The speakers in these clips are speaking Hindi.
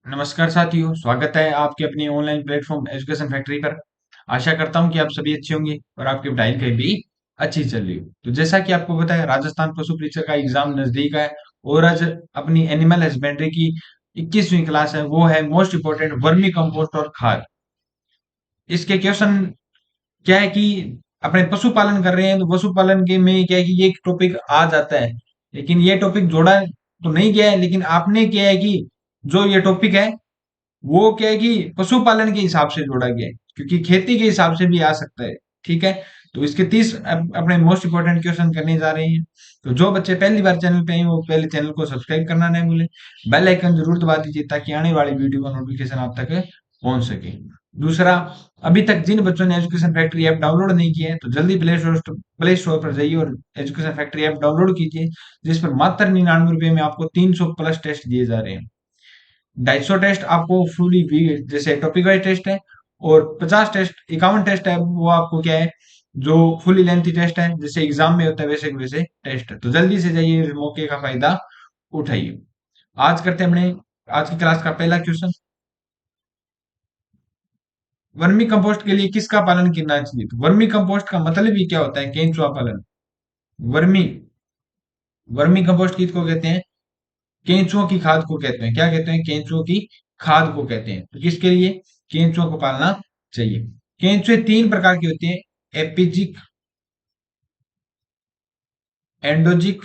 नमस्कार साथियों, स्वागत है आपके अपनी ऑनलाइन प्लेटफॉर्म एजुकेशन फैक्ट्री पर। आशा करता हूं कि आप सभी अच्छे होंगे और आपकी पढ़ाई लिखाई भी अच्छी चल रही हो। तो जैसा कि आपको पता है, राजस्थान पशु परीक्षा का एग्जाम नजदीक है और आज अपनी एनिमल हस्बेंड्री की 21वीं क्लास है। वो है मोस्ट इंपोर्टेंट वर्मी कंपोस्ट और खाद। इसके क्वेश्चन क्या है कि अपने पशुपालन कर रहे हैं तो पशुपालन के में क्या है कि ये टॉपिक आ जाता है, लेकिन ये टॉपिक जोड़ा तो नहीं गया है। लेकिन आपने क्या है कि जो ये टॉपिक है वो क्या है कि पशुपालन के हिसाब से जोड़ा गया है, क्योंकि खेती के हिसाब से भी आ सकता है। ठीक है, तो इसके 30 अपने मोस्ट इंपोर्टेंट क्वेश्चन करने जा रहे हैं। तो जो बच्चे पहली बार चैनल पे हैं वो पहले चैनल को सब्सक्राइब करना नहीं भूलें। बेल आइकन जरूर दबा दीजिए ताकि आने वाली वीडियो का नोटिफिकेशन आप तक पहुंच सके। दूसरा, अभी तक जिन बच्चों ने एजुकेशन फैक्ट्री ऐप डाउनलोड नहीं किया है तो जल्दी प्ले स्टोर पर जाइए और एजुकेशन फैक्ट्री ऐप डाउनलोड कीजिए, जिस पर मात्र 99 रुपए में आपको 300 प्लस टेस्ट दिए जा रहे हैं। 250 टेस्ट आपको फुली जैसे टॉपिक वाइज टेस्ट है, और 51 टेस्ट है वो आपको क्या है, जो फुली लेंथी टेस्ट है जैसे एग्जाम में होता है वैसे वैसे टेस्ट है। तो जल्दी से जाइए, इस मौके का फायदा उठाइए। आज करते हैं अपने आज की क्लास का पहला क्वेश्चन। वर्मी कंपोस्ट के लिए किसका पालन करना चाहिए? तो वर्मी कंपोस्ट का मतलब ही क्या होता है? केंचुआ पालन। वर्मी वर्मी कंपोस्ट किसको कहते हैं? केंचुओं की खाद को कहते हैं। क्या कहते हैं? केंचुओं की खाद को कहते हैं। तो किसके लिए केंचुओं को पालना चाहिए? केंचुए तीन प्रकार के होते हैं: एपिजिक, एंडोजिक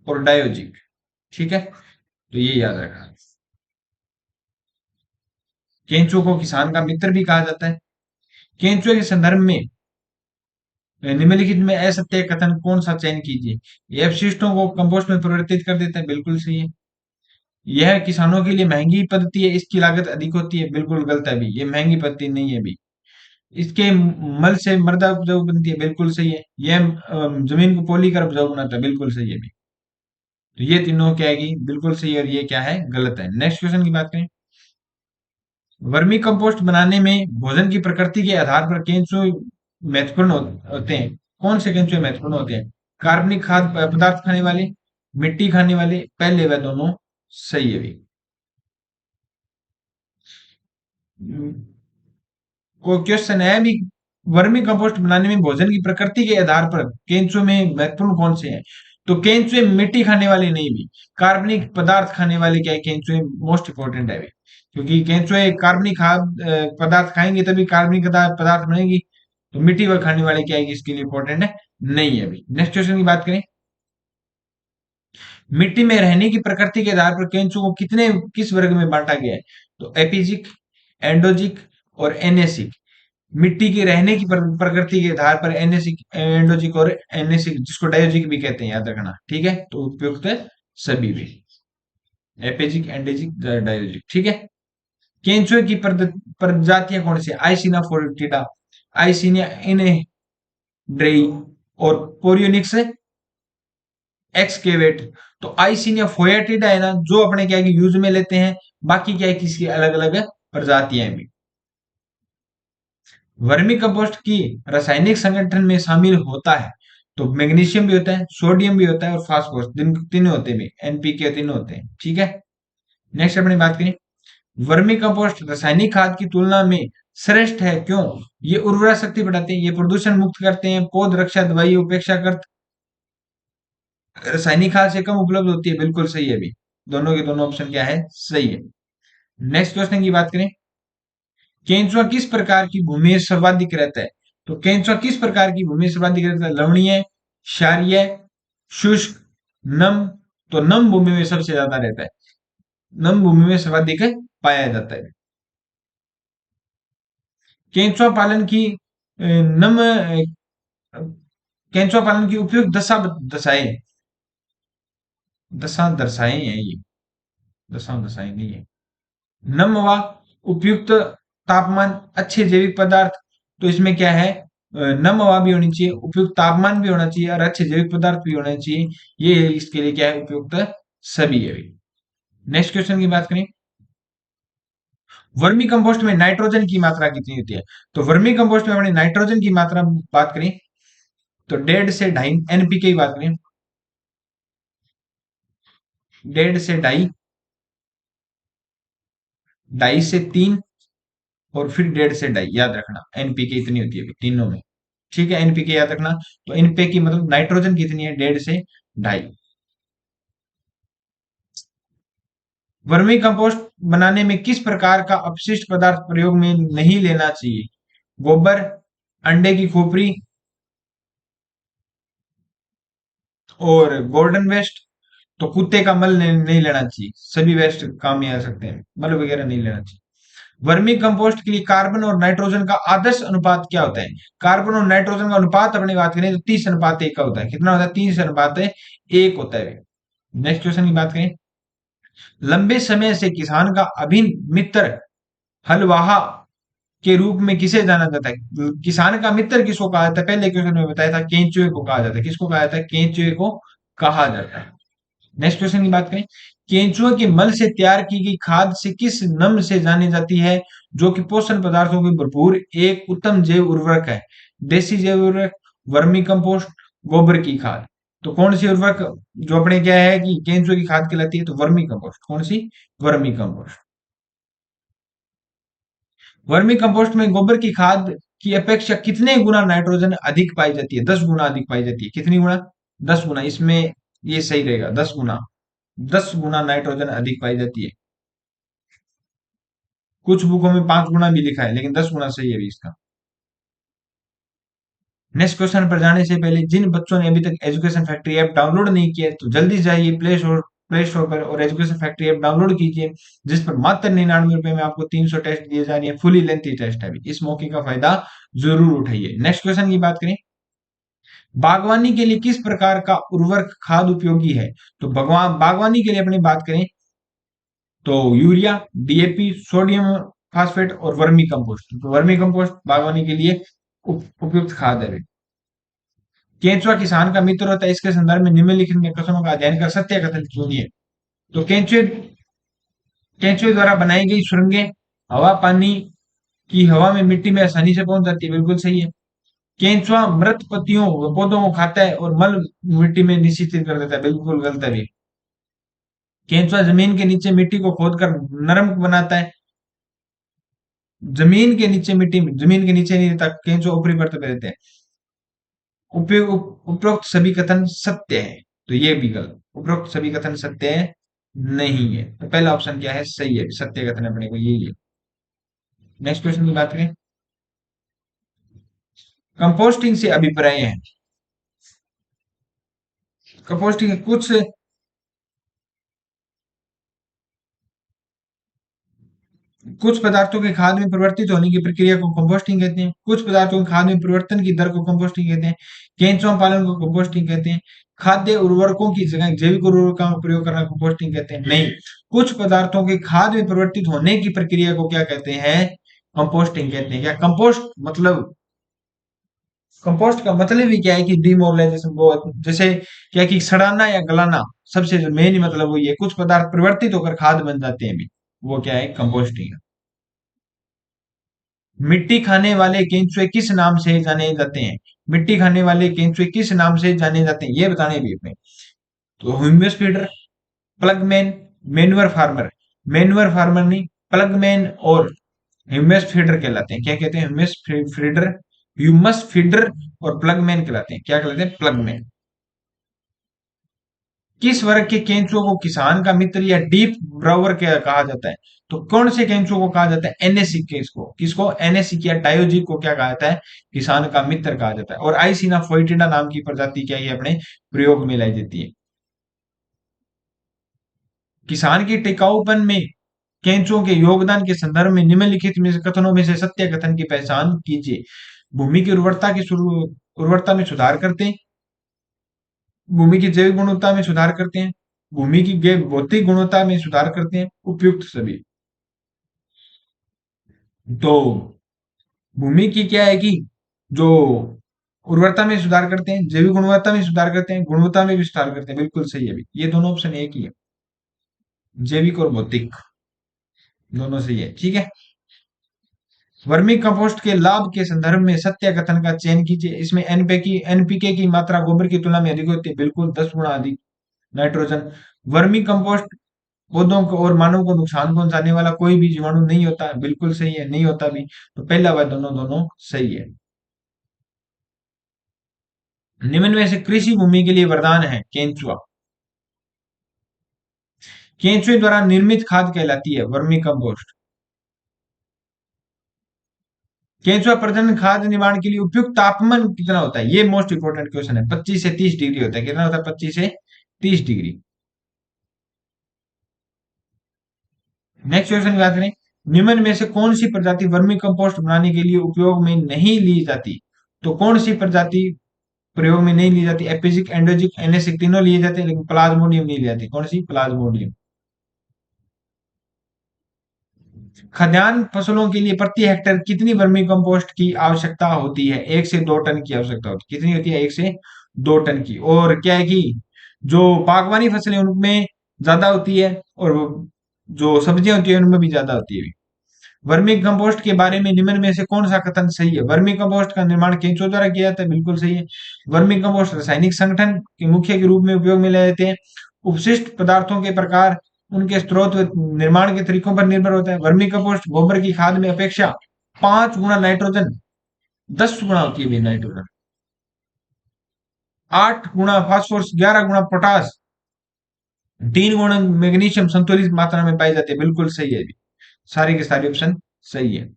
और डायोजिक। ठीक है, तो ये याद रखना। केंचुओं को किसान का मित्र भी कहा जाता है। केंचुए के संदर्भ में निम्नलिखित में असत्य कथन कौन सा चयन कीजिए? ये अपशिष्टों को कंपोस्ट में परिवर्तित कर देता है, बिल्कुल सही है। यह किसानों के लिए महंगी पद्धति है, इसकी लागत अधिक होती है, बिल्कुल गलत है भी, ये महंगी पद्धति नहीं है भी। इसके मल से मृदा उपजाऊ बनती है, बिल्कुल सही है। यह जमीन को पॉली कर उपजाऊ बनाता है, बिल्कुल सही है भी। तो ये तीनों क्या है, बिल्कुल सही, और ये क्या है, गलत है। नेक्स्ट क्वेश्चन की बात करें। वर्मी कंपोस्ट बनाने में भोजन की प्रकृति के आधार पर केंचुए महत्वपूर्ण होते हैं। कौन से केंचुए महत्वपूर्ण होते हैं? कार्बनिक खाद पदार्थ खाने वाले, मिट्टी खाने वाले, पहले व दोनों। सही है भी। को क्वेश्चन है भी, वर्मी कंपोस्ट बनाने में भोजन की प्रकृति के आधार पर केंचुए में महत्वपूर्ण कौन से हैं? तो केंचुए मिट्टी खाने वाले नहीं भी, कार्बनिक पदार्थ खाने वाले क्या है, केंचुए मोस्ट इंपोर्टेंट है भी। क्योंकि केंचुए कार्बनिक खाद पदार्थ खाएंगे तभी कार्बनिक पदार्थ बनेगी। तो मिट्टी व खाने वाले क्या है कि इसके लिए इंपॉर्टेंट है नहीं है भी। नेक्स्ट क्वेश्चन की बात करें। मिट्टी में रहने की प्रकृति के आधार पर केंचुए को किस वर्ग में बांटा गया है? तो एपिजिक, एंडोजिक और एनेसिक। मिट्टी के रहने की प्रकृति के आधार पर एनेसिक, एंडोजिक और एनेसिक, जिसको डायोजिक भी कहते हैं, याद रखना। ठीक है, तो उपयुक्त है सभी भी, एपेजिक, एंडेजिक, डायोजिक। ठीक है। केंचुए की प्रजातियां कौन सी? आइसिना फोर्टिडा, आइसिनिया इनड्रेई और पोरियोनिक्स एक्सकेवेट। तो आइसिनिया फोएटिडा है ना, जो अपने क्या है कि यूज में लेते हैं। बाकी क्या है कि इसकी अलग अलग प्रजातियां भी। वर्मी कंपोस्ट की रासायनिक संगठन में शामिल होता है तो मैग्नीशियम भी होता है, सोडियम भी होता है और फास्फोरस, तीनों होते हैं, एनपीके तीनों होते हैं। ठीक है। नेक्स्ट अपनी बात करें। वर्मी कंपोस्ट रासायनिक खाद की तुलना में श्रेष्ठ है, क्यों? ये उर्वरा शक्ति बढ़ाते हैं, ये प्रदूषण मुक्त करते हैं, पौध रक्षा दवाई उपेक्षाकृत रासायनिक खाद से कम उपलब्ध होती है, बिल्कुल सही है भी। दोनों के दोनों ऑप्शन क्या है, सही है। नेक्स्ट क्वेश्चन की बात करें। केंचुआ किस प्रकार की भूमि में सर्वाधिक रहता है? तो केंचुआ किस प्रकार की भूमि में सर्वाधिक रहता है? लवणीय, क्षारीय, शुष्क, नम। तो नम भूमि में सबसे ज्यादा रहता है, नम भूमि में सर्वाधिक पाया जाता है। केंचुआ पालन की नम केंचुआ पालन की उपयुक्त दशाएं, दर्शाएं हैं ये, दशाएं नहीं है। नम व उपयुक्त तापमान, अच्छे जैविक पदार्थ। तो इसमें क्या है, नम हवा भी होनी चाहिए, उपयुक्त तापमान भी होना चाहिए और अच्छे जैविक पदार्थ भी होना चाहिए। ये इसके लिए क्या है, उपयुक्त सभी है। नेक्स्ट क्वेश्चन की बात करें। वर्मी कंपोस्ट में नाइट्रोजन की मात्रा कितनी होती है? तो वर्मी कंपोस्ट में अपने नाइट्रोजन की मात्रा बात करें तो 1.5 से 2.5 एनपीके की बात करें, 1.5 से 2.5 2.5 से 3 और फिर 1.5 से 2.5, याद रखना एनपीके इतनी होती है तीनों में। ठीक है, एनपीके याद रखना। तो एनपीके मतलब नाइट्रोजन कितनी है, 1.5 से 2.5। वर्मी कंपोस्ट बनाने में किस प्रकार का अपशिष्ट पदार्थ प्रयोग में नहीं लेना चाहिए? गोबर, अंडे की खोपड़ी और गोल्डन वेस्ट। तो कुत्ते का मल नहीं लेना चाहिए, सभी वेस्ट काम में आ सकते हैं, मल वगैरह नहीं लेना चाहिए। वर्मी कंपोस्ट के लिए कार्बन और नाइट्रोजन का आदर्श अनुपात क्या होता है? कार्बन और नाइट्रोजन का अनुपात अपनी बात करें तो 30:1 का होता है। कितना होता है? 30:1 होता है। नेक्स्ट क्वेश्चन की बात करें, लंबे समय से किसान का अभिन्न मित्र हलवाहा के रूप में किसे जाना जाता है? किसान का मित्र किसको कहा जाता है? पहले क्वेश्चन में बताया था केंचुए को कहा जाता है। किसको कहा जाता है? केंचुए को कहा जाता है। नेक्स्ट क्वेश्चन की बात करें, केंचुए के मल से तैयार की गई खाद से किस नाम से जानी जाती है, जो कि पोषण पदार्थों की भरपूर एक उत्तम जैव उर्वरक है? देसी जैव उर्वरक, वर्मी कंपोस्ट, गोबर की खाद। तो कौन सी उर्वरक जो अपने क्या है कि केंचुए की खाद कहलाती है? तो वर्मी कंपोस्ट। कौन सी? Vermicompost. वर्मी कंपोस्ट में गोबर की खाद की अपेक्षा कितने गुना नाइट्रोजन अधिक पाई जाती है? 10 गुना अधिक पाई जाती है। कितनी गुना? 10 गुना। इसमें ये सही रहेगा, 10 गुना। 10 गुना नाइट्रोजन अधिक पाई जाती है। कुछ बुकों में 5 गुना भी लिखा है, लेकिन 10 गुना सही है अभी इसका। नेक्स्ट क्वेश्चन पर जाने से पहले, जिन बच्चों ने अभी तक एजुकेशन फैक्ट्री ऐप डाउनलोड नहीं किया है, तो जल्दी जाइए प्ले स्टोर पर और एजुकेशन फैक्ट्री ऐप डाउनलोड कीजिए, जिस पर मात्र 99 रुपए में आपको 300 टेस्ट दिए जा रही है। फुली लेंथी टेस्ट है अभी, इस मौके का फायदा जरूर उठाइए। नेक्स्ट क्वेश्चन की बात करें, बागवानी के लिए किस प्रकार का उर्वरक खाद उपयोगी है? तो भगवान बागवानी के लिए अपनी बात करें तो यूरिया, डीएपी, सोडियम फास्फेट और वर्मी कंपोस्ट। तो वर्मी कंपोस्ट बागवानी के लिए उपयुक्त खाद है। केंचुआ किसान का मित्र होता है, इसके संदर्भ में निम्नलिखित कथनों का अध्ययन कर सत्य कथन चुनिए। तो केंचुए केंचुए द्वारा बनाई गई सुरंगें हवा पानी की हवा में मिट्टी में आसानी से पहुंच जाती है, बिल्कुल सही है। केंचुआ मृत पत्तियों पौधों को खाता है और मल मिट्टी में निश्चित कर देता है, बिल्कुल गलत है भी। केंचुआ जमीन के नीचे मिट्टी को खोदकर नरम बनाता है। जमीन के नीचे नहीं रहता केंचुआ, ऊपरी परत पे रहते हैं। उपरोक्त सभी कथन सत्य है, तो ये भी गलत। उपरोक्त सभी कथन सत्य है नहीं है, तो पहला ऑप्शन क्या है? सही है, सत्य कथन अपने को यही है। नेक्स्ट क्वेश्चन की बात करें, कंपोस्टिंग से अभिप्राय है। कंपोस्टिंग कुछ पदार्थों के खाद में परिवर्तित होने की प्रक्रिया को कंपोस्टिंग कहते हैं। कुछ पदार्थों के खाद में परिवर्तन की दर को कंपोस्टिंग कहते हैं। केंचुआ पालन को कंपोस्टिंग कहते हैं। खाद्य उर्वरकों की जगह जैविक उर्वरकों का प्रयोग करना कंपोस्टिंग कहते हैं। नहीं, कुछ पदार्थों के खाद में परिवर्तित होने की प्रक्रिया को क्या कहते हैं? कंपोस्टिंग कहते हैं। क्या कंपोस्ट का मतलब ही क्या है कि डिमोरलाइजेशन, वो जैसे क्या कि सड़ाना या गलाना, सबसे जो मेन मतलब वो ये कुछ पदार्थ परिवर्तित होकर खाद बन जाते हैं भी, वो क्या है? कंपोस्टिंग। मिट्टी खाने वाले केंचुए किस नाम से जाने जाते हैं? मिट्टी खाने वाले केंचुए किस नाम से जाने जाते हैं, ये बताने भी अपने। तो humus feeder, ploughman, manure farmer. Manure farmer नहीं, प्लगमैन और ह्यूमस फीडर कहलाते हैं। क्या कहते हैं? ह्यूमस फीडर और प्लगमैन कहलाते हैं। क्या कहलाते हैं? प्लगमैन। किस वर्ग के केंचुओं को किसान का मित्र या डीप ब्राउअर कहा जाता है? तो कौन से केंचुओं को कहा जाता है? एनएसी के, इसको किसको? एनएसी या डायोजी को क्या कहा जाता है? किसान का मित्र कहा जाता है। और आइसिना फोइटिडा नाम की प्रजाति क्या है अपने प्रयोग में लाई जाती है। किसान की टिकाऊपन में केंचुओं के योगदान के संदर्भ में निम्नलिखित में से कथनों में से सत्य कथन की पहचान कीजिए। भूमि की उर्वरता में सुधार करते हैं। भूमि की जैविक गुणवत्ता में सुधार करते हैं। भूमि की भौतिक गुणवत्ता में सुधार करते हैं। उपयुक्त सभी। तो भूमि की क्या है कि जो उर्वरता में सुधार करते हैं, जैविक गुणवत्ता में सुधार करते हैं, गुणवत्ता में भी सुधार करते हैं, बिल्कुल सही है भी। ये दोनों ऑप्शन एक ही है, जैविक और भौतिक, दोनों सही है। ठीक है, वर्मी कंपोस्ट के लाभ के संदर्भ में सत्य कथन का चयन कीजिए। इसमें एनपीके की मात्रा गोबर की तुलना में अधिक होती है, बिल्कुल 10 गुना अधिक नाइट्रोजन। वर्मी कंपोस्ट पौधों को और मानव को नुकसान पहुंचाने वाला कोई भी जीवाणु नहीं होता, बिल्कुल सही है, नहीं होता भी। तो पहला व दोनों दोनों सही है। निम्न में से कृषि भूमि के लिए वरदान है केंचुआ। केंचुए द्वारा निर्मित खाद कहलाती है वर्मी कंपोस्ट। केंचुआ प्रजनन खाद निर्माण के लिए उपयुक्त तापमान कितना होता है, ये मोस्ट इंपोर्टेंट क्वेश्चन है। 25 से 30 डिग्री होता है। कितना होता है? 25 से 30 डिग्री। नेक्स्ट क्वेश्चन की बात करें, निम्न में से कौन सी प्रजाति वर्मी कंपोस्ट बनाने के लिए उपयोग में नहीं ली जाती? तो कौन सी प्रजाति प्रयोग में नहीं ली जाती? एपिजिक, एंडोजिक, एनएसिक तीनों लिए जाते हैं, लेकिन प्लाज्मोडियम नहीं ली जाती। कौन सी? प्लाज्मोडियम। खाद्यान्न फसलों के लिए प्रति हेक्टेयर कितनी वर्मी कंपोस्ट की आवश्यकता होती है? 1 से 2 टन की आवश्यकता होती है। कितनी होती है? 1 से 2 टन की। और क्या है कि जो बागवानी फसलें उनमें ज्यादा होती है, और जो सब्जियां होती है उनमें भी ज्यादा होती है। वर्मी कंपोस्ट के बारे में निम्न में से कौन सा कथन सही है? वर्मी कंपोस्ट का निर्माण केंचुओं द्वारा किया जाता है, बिल्कुल सही है। वर्मी कंपोस्ट रासायनिक संगठन के मुख्य के रूप में उपयोग में लाए जाते हैं। उपशिष्ट पदार्थों के प्रकार, उनके स्रोत व निर्माण के तरीकों पर निर्भर होता है। वर्मी कंपोस्ट गोबर की खाद में अपेक्षा 5 गुना नाइट्रोजन, 10 गुना होती है भी नाइट्रोजन, 8 गुना फास्फोरस, 11 गुना पोटास, 3 गुना मैग्नीशियम संतुलित मात्रा में पाई जाती है। बिल्कुल सही है जी, सारी के सारी ऑप्शन सही है।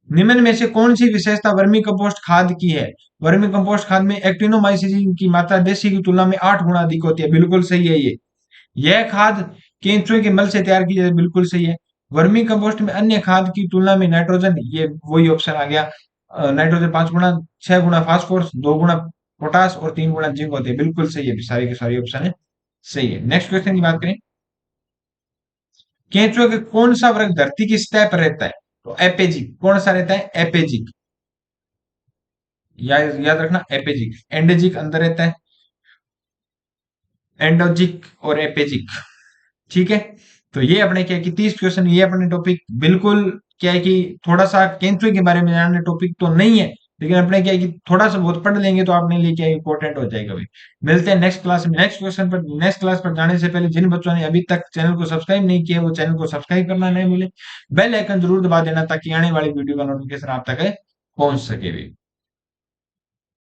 निम्न में से कौन सी विशेषता वर्मी कंपोस्ट खाद की है? वर्मी कंपोस्ट खाद में एक्टिनोमाइसिन की मात्रा देसी की तुलना में 8 गुना अधिक होती है। बिल्कुल सही है ये। यह खाद केंचुए के मल से तैयार की जाती है। बिल्कुल सही है। वर्मी कंपोस्ट में अन्य खाद की तुलना में नाइट्रोजन, ये वही ऑप्शन आ गया, नाइट्रोजन 5 गुना, 6 गुना फास्फोरस, 2 गुना पोटास और 3 गुना जिंक होते हैं। बिल्कुल सही है, सारी के सारी ऑप्शन है सही है। नेक्स्ट क्वेश्चन की बात करें, केंचुए के कौन सा वर्ग धरती की सतह पर रहता है? तो एपेजिक। कौन सा रहता है? एपेजिक। याद रखना, एपेजिक। एंडेजिक अंदर रहता है, एंडोजिक और एपेजिक। ठीक है। तो ये अपने क्या है कि 30 क्वेश्चन, ये अपने टॉपिक बिल्कुल क्या है कि थोड़ा सा केंचुए के बारे में जानना टॉपिक तो नहीं है, लेकिन अपने क्या है कि थोड़ा सा बहुत पढ़ लेंगे तो आपने लिए क्या इंपॉर्टेंट हो जाएगा भाई। मिलते हैं नेक्स्ट क्लास में। नेक्स्ट क्वेश्चन पर, नेक्स्ट क्लास पर जाने से पहले जिन बच्चों ने अभी तक चैनल को सब्सक्राइब नहीं किया, वो चैनल को सब्सक्राइब करना नहीं भूले। बेल आइकन जरूर दबा देना ताकि आने वाली वीडियो का नोटिफिकेशन आप तक पहुंच सके भी।